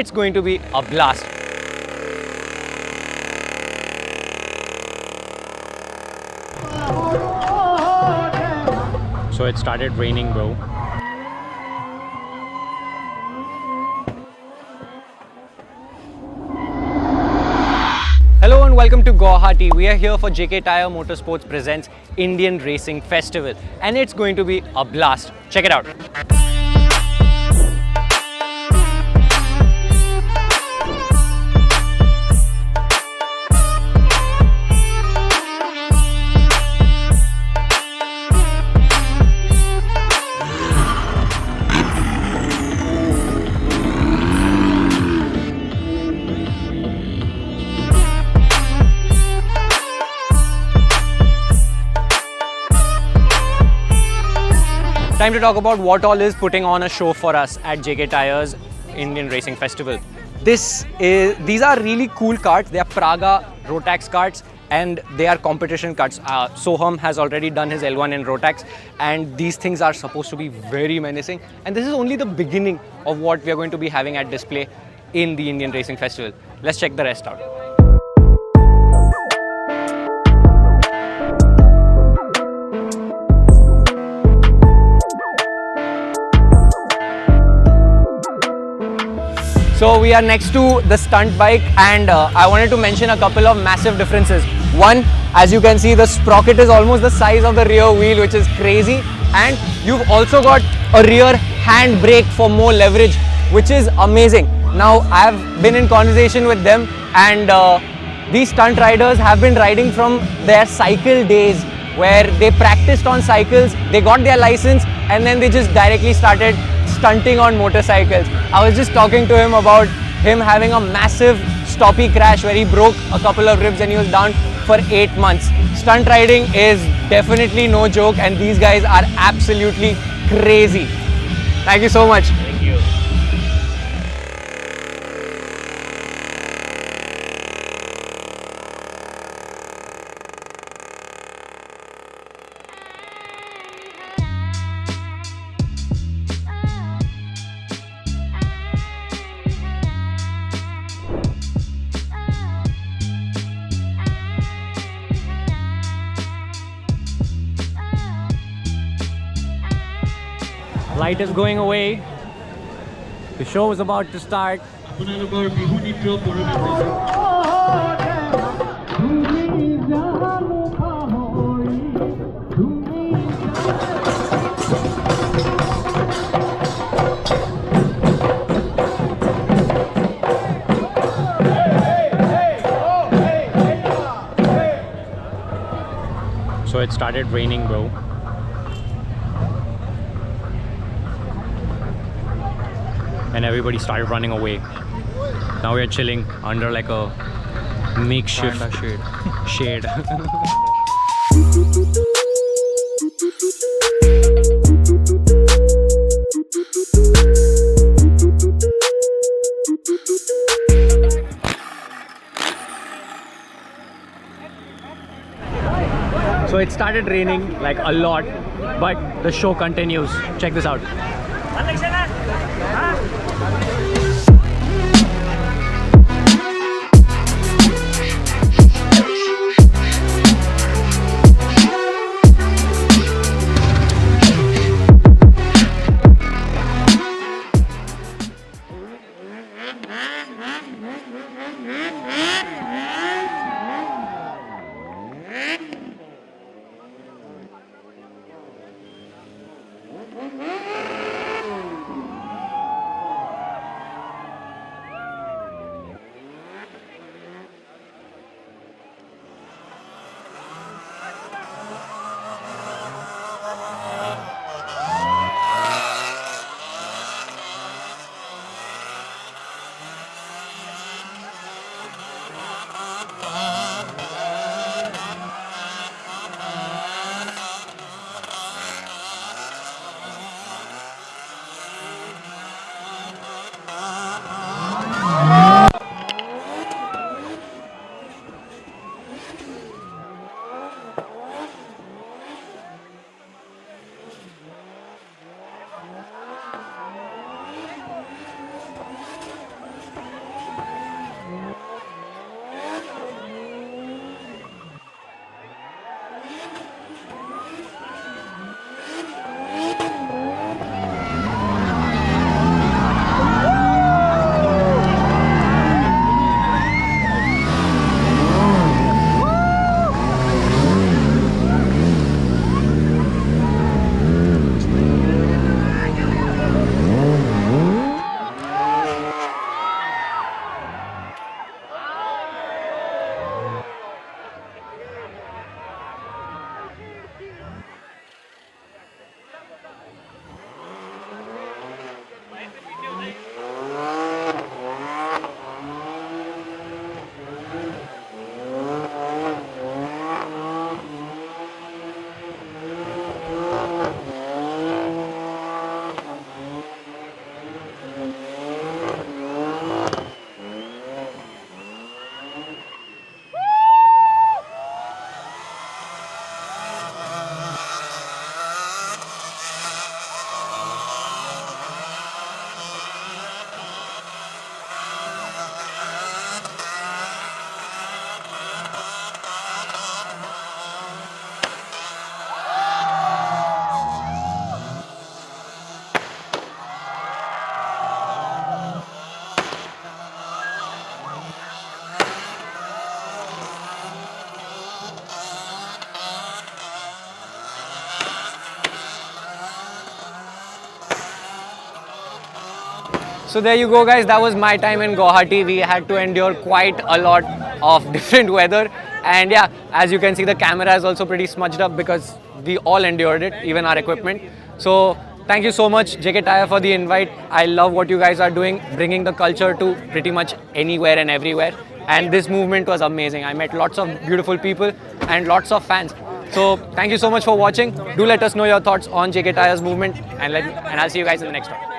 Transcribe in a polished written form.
it's going to be a blast. So it started raining, bro. Hello and welcome to Guwahati. We are here for JK Tyre Motorsports presents Indian Racing Festival, and it's going to be a blast. Check it out. Time to talk about what all is putting on a show for us at JK Tyre's Indian Racing Festival. These are really cool karts. They are Praga Rotax karts and they are competition karts. Soham has already done his L1 in Rotax, and these things are supposed to be very menacing. And this is only the beginning of what we are going to be having at display in the Indian Racing Festival. Let's check the rest out. So we are next to the stunt bike, and I wanted to mention a couple of massive differences. One, as you can see, the sprocket is almost the size of the rear wheel, which is crazy. And you've also got a rear hand brake for more leverage, which is amazing. Now, I've been in conversation with them, and these stunt riders have been riding from their cycle days, where they practiced on cycles, they got their license, and then they just directly started stunting on motorcycles. I was just talking to him about him having a massive stoppy crash where he broke a couple of ribs and he was down for 8 months. Stunt riding is definitely no joke, and these guys are absolutely crazy. Thank you so much. Thank you. Light is going away. The show is about to start. So it started raining, bro. And everybody started running away. Now we're chilling under like a makeshift shade. So it started raining like a lot, but the show continues. Check this out. So there you go, guys. That was my time in Guwahati. We had to endure quite a lot of different weather. And yeah, as you can see, the camera is also pretty smudged up because we all endured it, even our equipment. So thank you so much, JK Tyre, for the invite. I love what you guys are doing, bringing the culture to pretty much anywhere and everywhere. And this movement was amazing. I met lots of beautiful people and lots of fans. So thank you so much for watching. Do let us know your thoughts on JK Tyre's movement, and I'll see you guys in the next one.